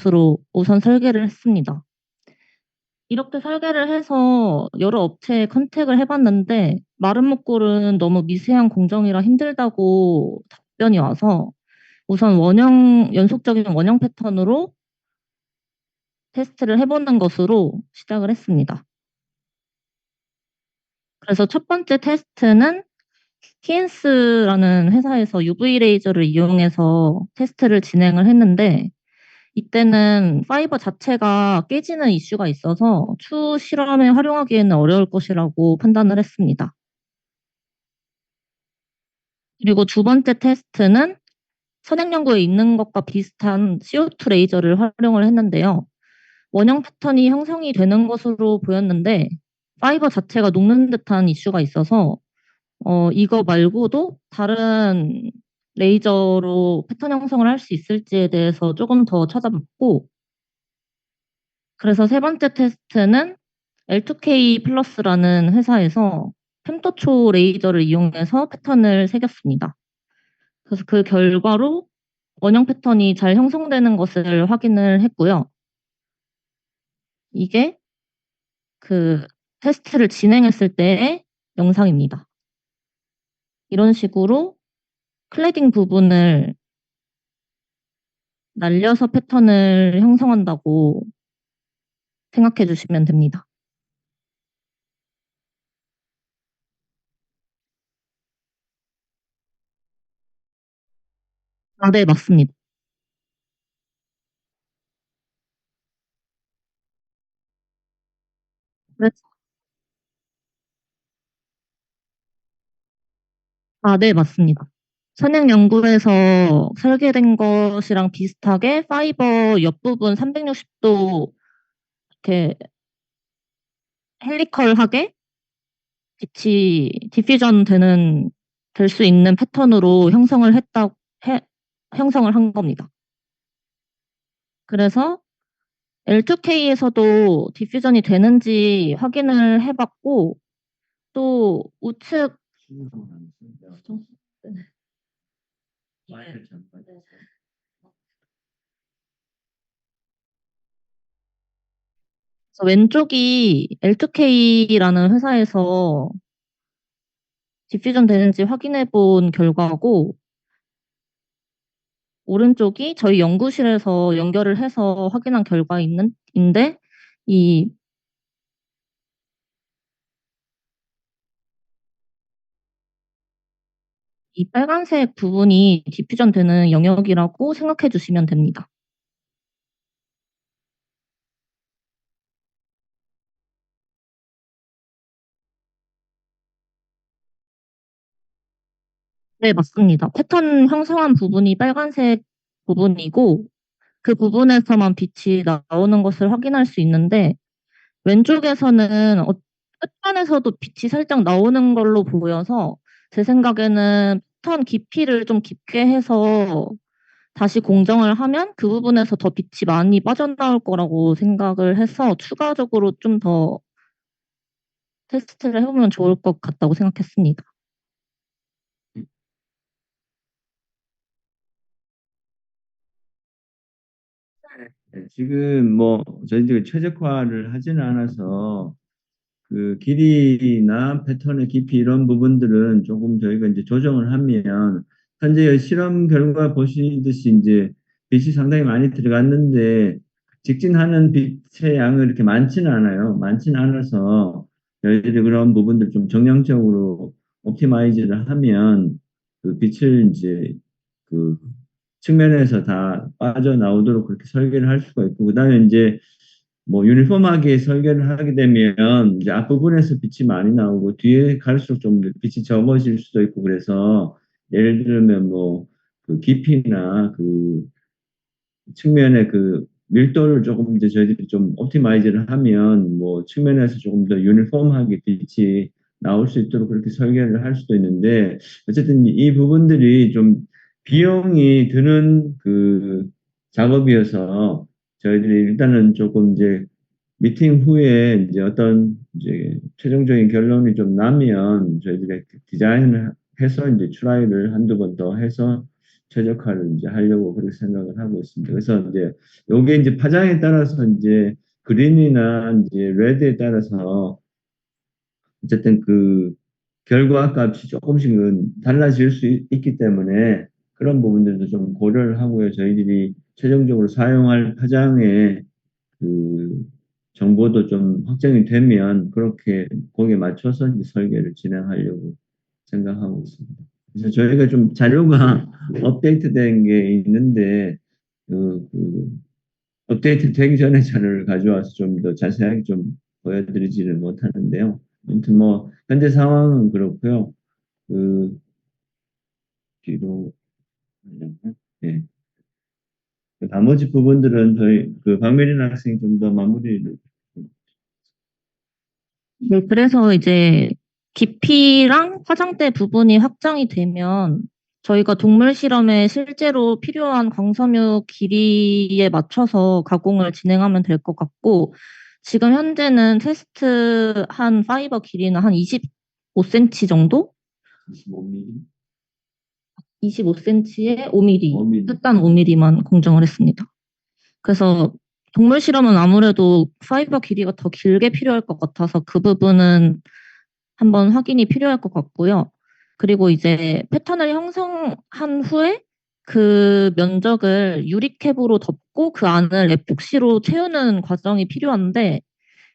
것으로 우선 설계를 했습니다. 이렇게 설계를 해서 여러 업체에 컨택을 해봤는데 마른 목골은 너무 미세한 공정이라 힘들다고 답변이 와서 우선 연속적인 원형 패턴으로 테스트를 해보는 것으로 시작을 했습니다. 그래서 첫 번째 테스트는 키엔스라는 회사에서 UV 레이저를 이용해서 테스트를 진행을 했는데 이때는 파이버 자체가 깨지는 이슈가 있어서 추후 실험에 활용하기에는 어려울 것이라고 판단을 했습니다. 그리고 두 번째 테스트는 선행 연구에 있는 것과 비슷한 CO2 레이저를 활용을 했는데요. 원형 패턴이 형성이 되는 것으로 보였는데 파이버 자체가 녹는 듯한 이슈가 있어서 이거 말고도 다른 레이저로 패턴 형성을 할 수 있을지에 대해서 조금 더 찾아봤고, 그래서 세 번째 테스트는 L2K 플러스라는 회사에서 펜토초 레이저를 이용해서 패턴을 새겼습니다. 그래서 그 결과로 원형 패턴이 잘 형성되는 것을 확인을 했고요. 이게 그 테스트를 진행했을 때의 영상입니다. 이런 식으로 클래딩 부분을 날려서 패턴을 형성한다고 생각해 주시면 됩니다. 아, 네, 맞습니다. 그래서- 아, 네, 맞습니다. 선행 연구에서 설계된 것이랑 비슷하게 파이버 옆부분 360도 이렇게 헬리컬하게 빛이 디퓨전 될 수 있는 패턴으로 해, 형성을 한 겁니다. 그래서 L2K에서도 디퓨전이 되는지 확인을 해봤고, 또 우측, 그래서 왼쪽이 L2K라는 회사에서 디퓨전 되는지 확인해 본 결과고, 오른쪽이 저희 연구실에서 연결을 해서 확인한 인데, 이, 이 빨간색 부분이 디퓨전 되는 영역이라고 생각해 주시면 됩니다. 네, 맞습니다. 패턴 형성한 부분이 빨간색 부분이고, 그 부분에서만 빛이 나오는 것을 확인할 수 있는데, 왼쪽에서는 끝면에서도 빛이 살짝 나오는 걸로 보여서, 제 생각에는 패턴 깊이를 좀 깊게 해서 다시 공정을 하면 그 부분에서 더 빛이 많이 빠져나올 거라고 생각을 해서 추가적으로 좀 더 테스트를 해보면 좋을 것 같다고 생각했습니다. 네, 지금 뭐 저희들이 최적화를 하지는 않아서 그 길이나 패턴의 깊이 이런 부분들은 조금 저희가 이제 조정을 하면 현재 실험 결과 보시듯이 이제 빛이 상당히 많이 들어갔는데 직진하는 빛의 양이 이렇게 많지는 않아요. 많지는 않아서 저희들이 그런 부분들 좀 정량적으로 옵티마이즈를 하면 그 빛을 이제 그 측면에서 다 빠져나오도록 그렇게 설계를 할 수가 있고 그다음에 이제 뭐 유니폼하게 설계를 하게 되면 이제 앞부분에서 빛이 많이 나오고 뒤에 갈수록 좀 빛이 적어질 수도 있고 그래서 예를 들면 뭐 그 깊이나 그 측면의 그 밀도를 조금 이제 저희들이 좀 옵티마이즈를 하면 뭐 측면에서 조금 더 유니폼하게 빛이 나올 수 있도록 그렇게 설계를 할 수도 있는데 어쨌든 이 부분들이 좀 비용이 드는 그 작업이어서 저희들이 일단은 조금 이제 미팅 후에 이제 어떤 이제 최종적인 결론이 좀 나면 저희들이 디자인을 해서 이제 트라이를 한두 번 더 해서 최적화를 이제 하려고 그렇게 생각을 하고 있습니다. 그래서 이제 요게 이제 파장에 따라서 이제 그린이나 이제 레드에 따라서 어쨌든 그 결과 값이 조금씩은 달라질 수 있기 때문에 그런 부분들도 좀 고려를 하고요. 저희들이 최종적으로 사용할 파장의 그 정보도 좀 확정이 되면 그렇게 거기에 맞춰서 이제 설계를 진행하려고 생각하고 있습니다. 그래서 저희가 좀 자료가 업데이트된 게 있는데 그 업데이트 되기 전에 자료를 가져와서 좀 더 자세하게 좀 보여드리지는 못하는데요. 아무튼 뭐 현재 상황은 그렇고요. 그 뒤로 예. 그 나머지 부분들은 저희 그 박미린 학생이 좀 더 마무리를 네, 그래서 이제 깊이랑 화장대 부분이 확정이 되면 저희가 동물 실험에 실제로 필요한 광섬유 길이에 맞춰서 가공을 진행하면 될 것 같고, 지금 현재는 테스트한 파이버 길이는 한 25cm 정도? 25mm, 25cm에 5mm, 5mm. 끝단 5mm만 공정을 했습니다. 그래서 동물 실험은 아무래도 파이버 길이가 더 길게 필요할 것 같아서 그 부분은 한번 확인이 필요할 것 같고요. 그리고 이제 패턴을 형성한 후에 그 면적을 유리캡으로 덮고 그 안을 에폭시로 채우는 과정이 필요한데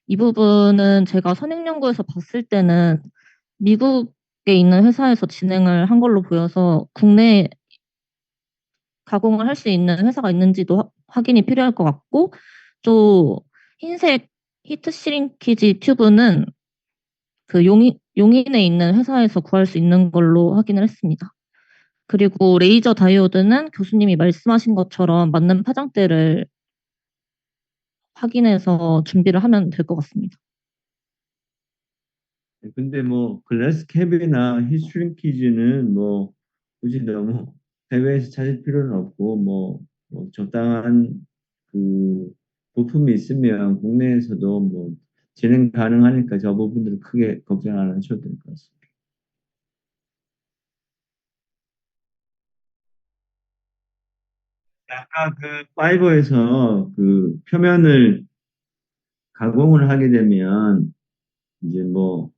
이 부분은 제가 선행연구에서 봤을 때는 미국에 있는 회사에서 진행을 한 걸로 보여서 국내 가공을 할 수 있는 회사가 있는지도 확인이 필요할 것 같고 또 흰색 히트 시링키지 튜브는 그 용인에 있는 회사에서 구할 수 있는 걸로 확인을 했습니다. 그리고 레이저 다이오드는 교수님이 말씀하신 것처럼 맞는 파장대를 확인해서 준비를 하면 될 것 같습니다. 근데 뭐 글래스 캡이나 히스링키즈는 뭐 굳이 너무 해외에서 찾을 필요는 없고 뭐 적당한 그 부품이 있으면 국내에서도 뭐 진행 가능하니까 저 부분들은 크게 걱정 안 하셔도 될 것 같습니다. 아까 그 파이버에서 그 표면을 가공을 하게 되면 이제 뭐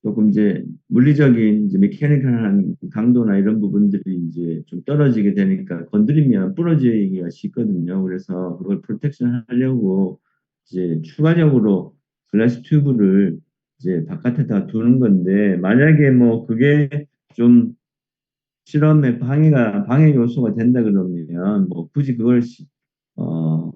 조금 이제 물리적인 이제 메케니컬한 강도나 이런 부분들이 이제 좀 떨어지게 되니까 건드리면 부러지기가 쉽거든요. 그래서 그걸 프로텍션 하려고 이제 추가적으로 글라스 튜브를 이제 바깥에다 두는 건데 만약에 뭐 그게 좀 실험에 방해 요소가 된다 그러면 뭐 굳이 그걸 어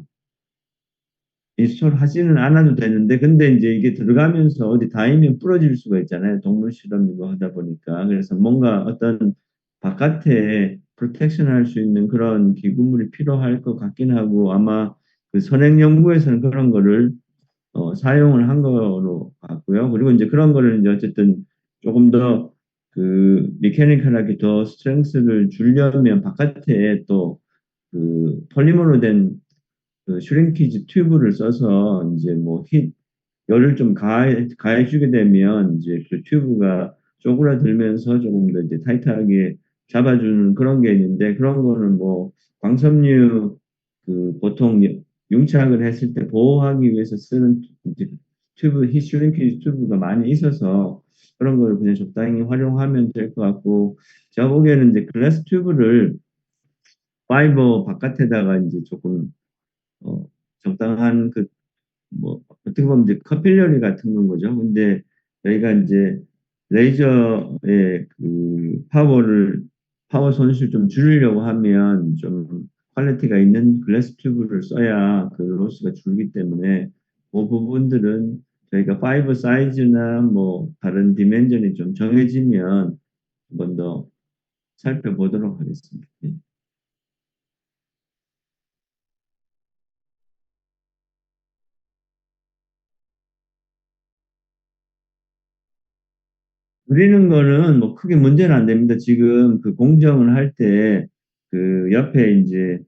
인스톨 하지는 않아도 되는데, 근데 이제 이게 들어가면서 어디 닿으면 부러질 수가 있잖아요. 동물 실험이고 하다 보니까. 그래서 뭔가 어떤 바깥에 프로텍션 할 수 있는 그런 기구물이 필요할 것 같긴 하고, 아마 그 선행 연구에서는 그런 거를 사용을 한 거로 같고요. 그리고 이제 그런 거를 이제 어쨌든 조금 더 그 메케니컬하게 더 스트렝스를 주려면 바깥에 또 그 폴리머로 된그 슈링키지 튜브를 써서 이제 뭐 열을 좀 가해주게 되면 이제 그 튜브가 쪼그라들면서 조금 더 이제 타이트하게 잡아주는 그런 게 있는데 그런 거는 뭐 광섬유 그 보통 융착을 했을 때 보호하기 위해서 쓰는 이제 슈링키지 튜브가 많이 있어서 그런 걸 그냥 적당히 활용하면 될 것 같고 제가 보기에는 이제 글라스 튜브를 파이버 바깥에다가 이제 조금 어, 적당한 그 뭐 어떻게 보면 이제 커필러리 같은 건 거죠. 근데 저희가 이제 레이저의 그 파워 손실 좀 줄이려고 하면 좀 퀄리티가 있는 글래스 튜브를 써야 그 로스가 줄기 때문에 그 부분들은 저희가 파이버 사이즈나 뭐 다른 디멘전이 좀 정해지면 한 번 더 살펴보도록 하겠습니다. 예. 그리는 거는 뭐 크게 문제는 안 됩니다. 지금 그 공정을 할 때 그 옆에 이제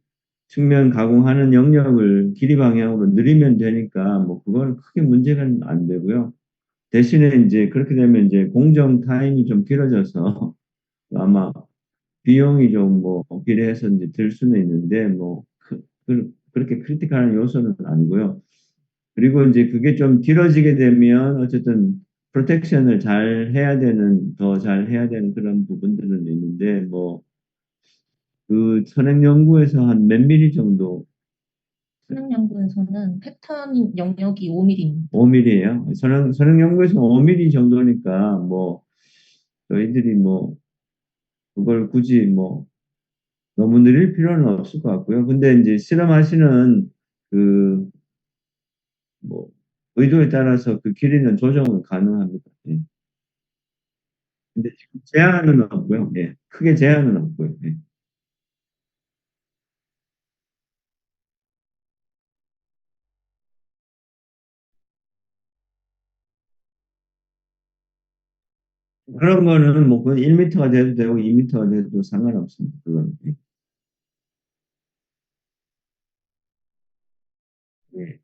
측면 가공하는 영역을 길이 방향으로 늘리면 되니까 뭐 그거는 크게 문제가 안 되고요. 대신에 이제 그렇게 되면 이제 공정 타임이 좀 길어져서 아마 비용이 좀 뭐 비례해서 이제 들 수는 있는데 뭐 그렇게 크리티컬한 요소는 아니고요. 그리고 이제 그게 좀 길어지게 되면 어쨌든 프로텍션을 잘 해야 되는 더 잘 해야 되는 그런 부분들은 있는데 뭐 그 선행 연구에서 한 몇 미리 정도 수능 연구에서는 패턴 영역이 5mm입니다. 5mm예요. 선행 연구에서 5mm 정도니까 뭐 저희들이 뭐 그걸 굳이 뭐 너무 느릴 필요는 없을 것 같고요. 근데 이제 실험하시는 그 뭐 의도에 따라서 그 길이는 조정은 가능합니다. 예. 근데 지금 제한은 없고요. 예. 크게 제한은 없고요. 예. 그런 거는 뭐 그건 1m가 돼도 되고 2m가 돼도 상관없습니다. 그건. 예. 예.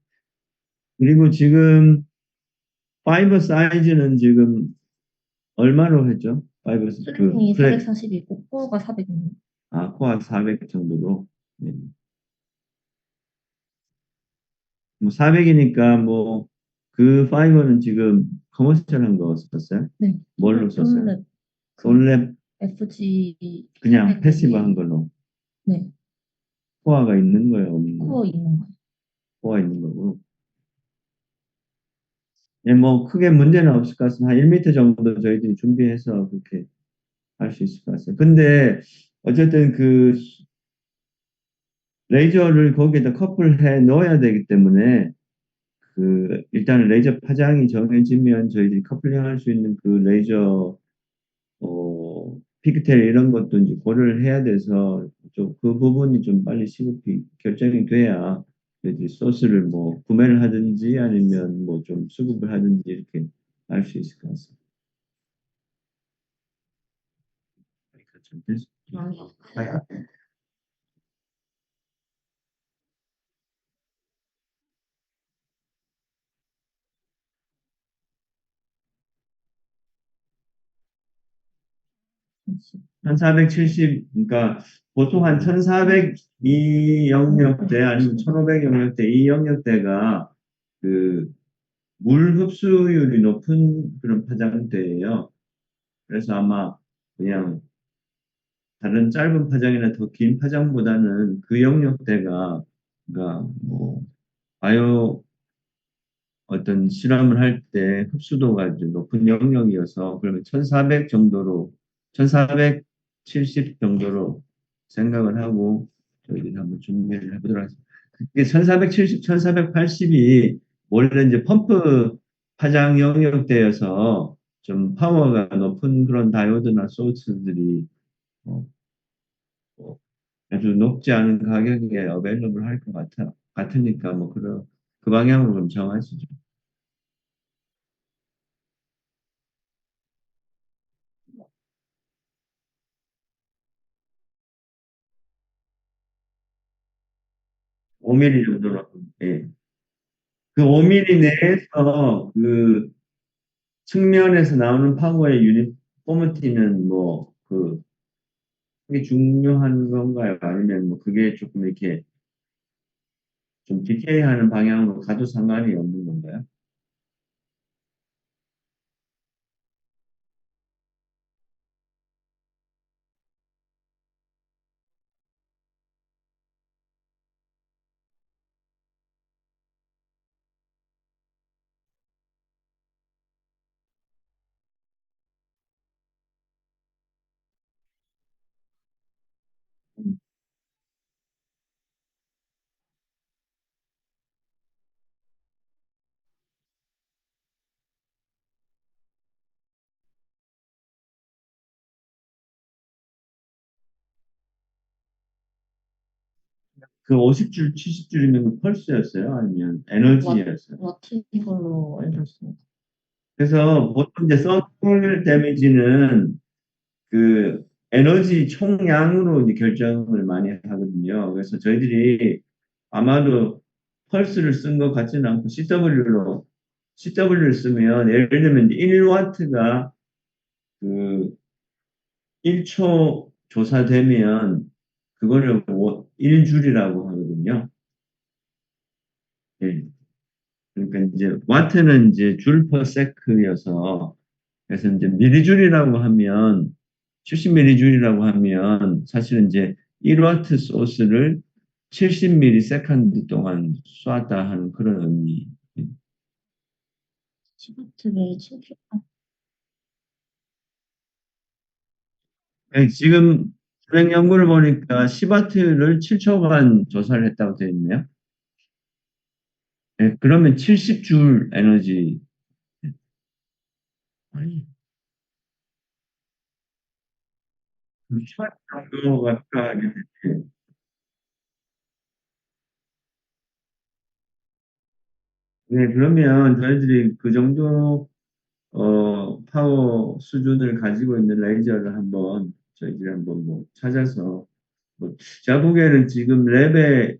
그리고 지금 파이버 사이즈는 지금 얼마로 했죠? 파이버 그 수능이 플랫 440이고 코어가 400입니다. 코어 400 정도로. 예. 뭐 400이니까 뭐 그 파이버는 지금 커머셜한 거 썼어요? 네, 뭘로 썼어요? 솔랩 그 솔랩 FG 그냥 400 패시브한 대비 걸로 네, 코어가 있는 거예요, 없는 거예요? 코어 있는 거예요. 코어가 있는 거고. 예, 뭐 크게 문제는 없을 것 같습니다. 한 1m 정도 저희들이 준비해서 그렇게 할 수 있을 것 같아요. 근데 어쨌든 그 레이저를 거기에다 커플해 넣어야 되기 때문에 그 일단 레이저 파장이 정해지면 저희들이 커플링할 수 있는 그 레이저 피크텔 이런 것도 이제 고려를 해야 돼서 좀 그 부분이 좀 빨리 시급히 결정이 돼야 저희들이 소스를 뭐 구매를 하든지 아니면 뭐 좀 수급을 하든지 이렇게 할 수 있을 것 같습니다. 아, 1470, 그러니까 보통 한 1400이 영역대 아니면 1500 영역대 이 영역대가 그 물 흡수율이 높은 그런 파장대예요. 그래서 아마 그냥 다른 짧은 파장이나 더 긴 파장보다는 그 영역대가 그러니까 뭐 바이오 어떤 실험을 할 때 흡수도가 이제 높은 영역이어서 그러면 1400 정도로 1470 정도로 생각을 하고 저희들이 한번 준비를 해보도록 하겠습니다. 이게 1470, 1480이 원래 이제 펌프 파장 영역대여서 좀 파워가 높은 그런 다이오드나 소스들이 어, 어, 아주 높지 않은 가격에 어베일러블 할 것 같으니까 뭐 그런 그 방향으로 좀 정하시죠. 5mm 정도로. 예. 그 5mm 내에서 그 측면에서 나오는 파워의 유니포미티는 뭐 그게 중요한 건가요? 아니면 뭐 그게 조금 이렇게 좀 디케이하는 방향으로 가도 상관이 없는 건가요? 그 50줄, 70줄이면 그 펄스였어요? 아니면 에너지였어요? 와트 걸로 알고 있습니다. 그래서 보통 이제 서클 데미지는 그 에너지 총량으로 이제 결정을 많이 하거든요. 그래서 저희들이 아마도 펄스를 쓴 것 같지는 않고 CW를 쓰면 예를 들면 1와트가 그 1초 조사되면 그거를 일줄이라고 하거든요. 예. 그러니까 이제 와트는 이제 줄 퍼 세크여서 그래서 이제 미리줄이라고 하면 70ml줄이라고 하면 사실은 이제 1와트 소스를 70ml 세컨드 동안 쏘았다 하는 그런 의미. 시바트를 7초. 예, 지금 수행 연구를 보니까 시바트를 7초간 조사를 했다고 되어 있네요. 예, 그러면 70줄 에너지. 아니, 시바트 정도가 필요하겠지. 네, 그러면 저희들이 그 정도 파워 수준을 가지고 있는 레이저를 한번 저희들이 한번 뭐 찾아서 뭐 제가 보기에는 지금 랩에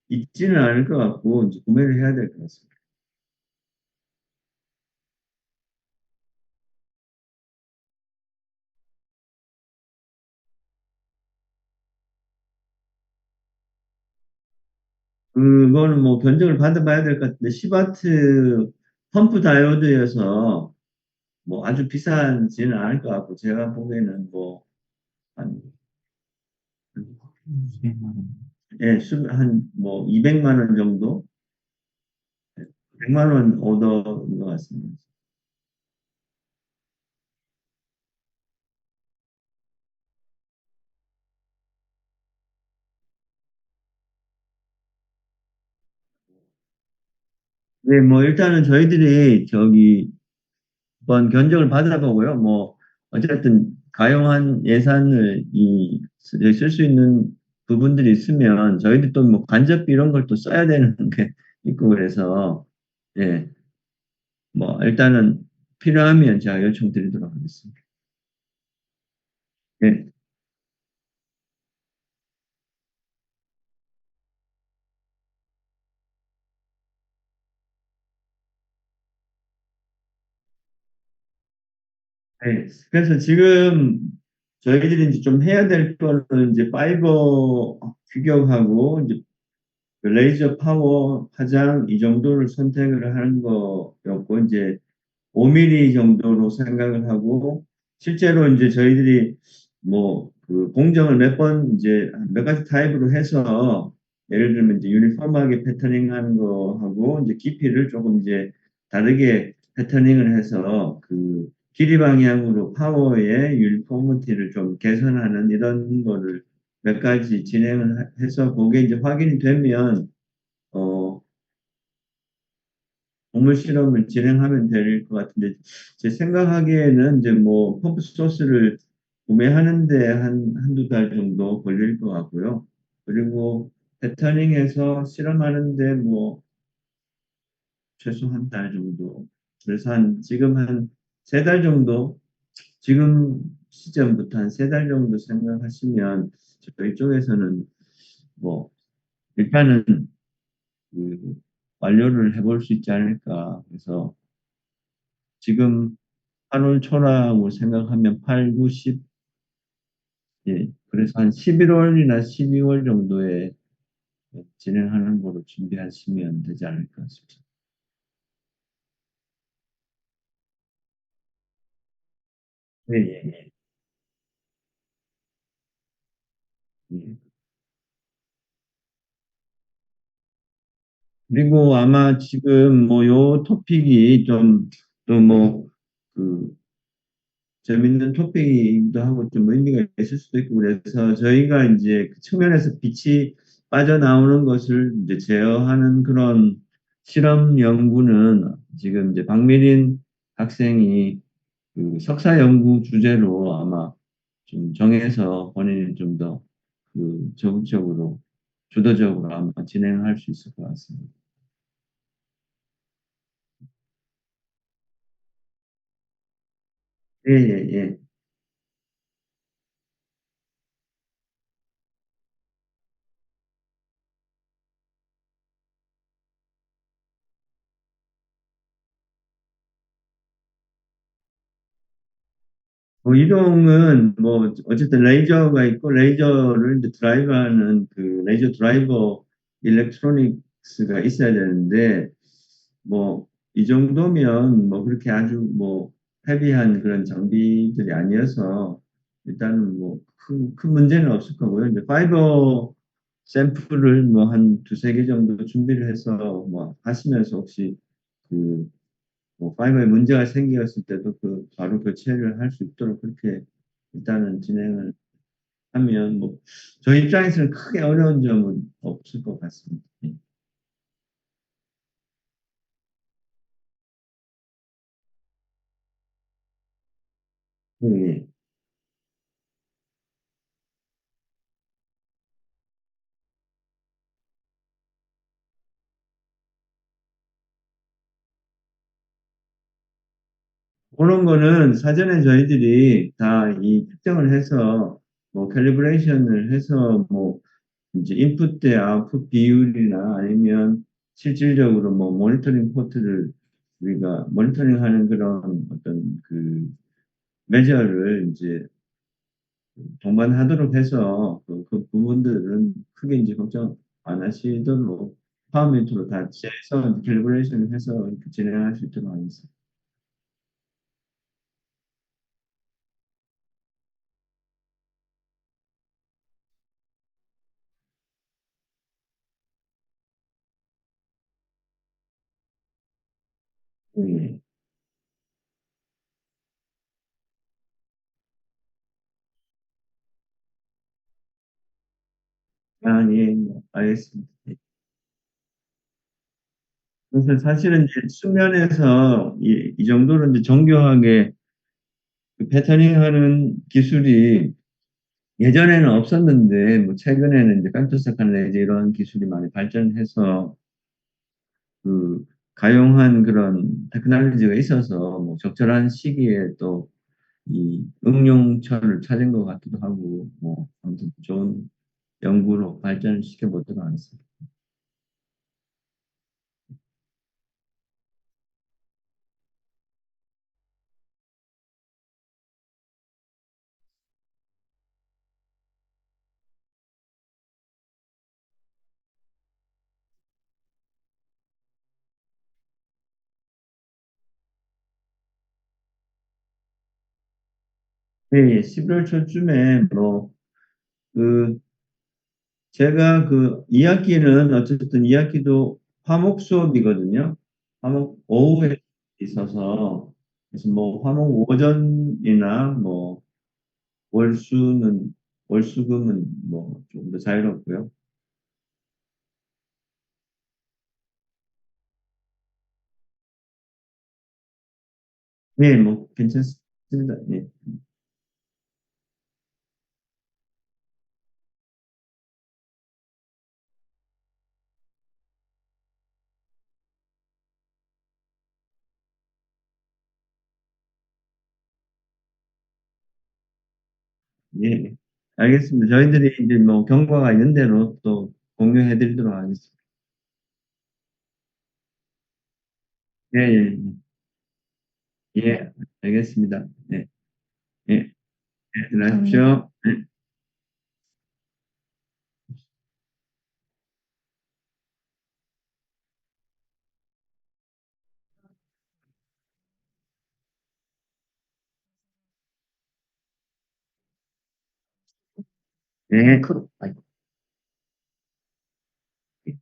있지는 않을 것 같고 이제 구매를 해야 될 것 같습니다. 그거는 뭐 견적을 받아봐야 될 것 같은데 시바트 펌프 다이오드여서 뭐 아주 비싸지는 않을 것 같고 제가 보기에는 뭐한 200만 원. 예, 한뭐 200만 원 정도, 100만 원 오더인 것 같습니다. 네, 뭐 일단은 저희들이 저기 한번 견적을 받아보고요. 뭐 어쨌든 가용한 예산을 쓸 수 있는 부분들이 있으면 저희들 또 뭐 간접비 이런 걸 또 써야 되는 게 있고 그래서 예, 뭐 일단은 필요하면 제가 요청드리도록 하겠습니다. 예, 네. 그래서 지금 저희들이 이제 좀 해야 될 거는 이제 파이버 규격하고 이제 그 레이저 파워 화장 이 정도를 선택을 하는 거였고 이제 5mm 정도로 생각을 하고 실제로 이제 저희들이 뭐 그 공정을 몇 번 이제 몇 가지 타입으로 해서 예를 들면 이제 유니폼하게 패터닝하는 거하고 이제 깊이를 조금 이제 다르게 패터닝을 해서 그 길이 방향으로 파워의 유니포미티를 좀 개선하는 이런 거를 몇 가지 진행을 해서 그게 이제 확인이 되면 어 동물 실험을 진행하면 될 것 같은데 제 생각하기에는 이제 뭐 펌프 소스를 구매하는데 한두 달 정도 걸릴 것 같고요. 그리고 패터닝해서 실험하는데 뭐 최소 한 달 정도. 그래서 지금 한 세 달 정도, 지금 시점부터 한 세 달 정도 생각하시면 저희 쪽에서는 뭐 일단은 그 완료를 해볼 수 있지 않을까. 그래서 지금 8월 초라고 생각하면 8, 9, 10, 예. 그래서 한 11월이나 12월 정도에 진행하는 거로 준비하시면 되지 않을까 싶습니다. 예, 예, 예. 예. 그리고 아마 지금 뭐 요 토픽이 좀 또 뭐 그 재밌는 토픽이기도 하고 좀 의미가 있을 수도 있고 그래서 저희가 이제 그 측면에서 빛이 빠져나오는 것을 이제 제어하는 그런 실험 연구는 지금 이제 박미린 학생이 그 석사 연구 주제로 아마 좀 정해서 본인이 좀 더 그 적극적으로 주도적으로 아마 진행할 수 있을 것 같습니다. 예, 예, 예. 이동은 뭐 어쨌든 레이저가 있고 레이저를 이제 드라이브하는 그 레이저 드라이버 일렉트로닉스가 있어야 되는데 뭐 이 정도면 뭐 그렇게 아주 뭐 헤비한 그런 장비들이 아니어서 일단은 뭐 큰 문제는 없을 거고요. 이제 파이버 샘플을 뭐 한 두세 개 정도 준비를 해서 뭐 하시면서 혹시 그 뭐 파이버에 문제가 생겼을 때도 그 바로 교체를 할 수 있도록 그렇게 일단은 진행을 하면 뭐 저희 입장에서는 크게 어려운 점은 없을 것 같습니다. 예. 그런 거는 사전에 저희들이 다 이 특정을 해서 뭐 캘리브레이션을 해서 뭐 이제 인풋 대 아웃풋 비율이나 아니면 실질적으로 뭐 모니터링 포트를 우리가 모니터링하는 그런 어떤 그 매저를 이제 동반하도록 해서 그 부분들은 크게 이제 걱정 안 하시도록 파워미터로 다 재서 캘리브레이션을 해서 이렇게 진행할 수 있도록 하겠습니다. 예. 아, 예, 알겠습니다. 예. 그래서 사실은 이제 수면에서 이 정도로 이제 정교하게 그 패터닝하는 기술이 예전에는 없었는데 뭐 최근에는 이제 femtosecond laser 이런 기술이 많이 발전해서 그 가용한 그런 테크놀로지가 있어서 뭐 적절한 시기에 또 이 응용처를 찾은 것 같기도 하고 뭐 아무튼 좋은 연구로 발전시켜 보도록 하겠습니다. 네, 11월 초쯤에 뭐 그 제가 그 2학기는 어쨌든 2학기도 화목 수업이거든요. 화목 오후에 있어서 그래서 뭐 화목 오전이나 뭐 월수는 월수금은 뭐 좀 더 자유롭고요. 네, 뭐 괜찮습니다. 네, 예, 알겠습니다. 저희들이 이제 뭐 경과가 있는 대로 또 공유해 드리도록 하겠습니다. 예, 예, 예, 예, 알겠습니다. 예, 예, 예, 감사합니다. 들어가십시오. 예, 예. 크로. 아이고. 예.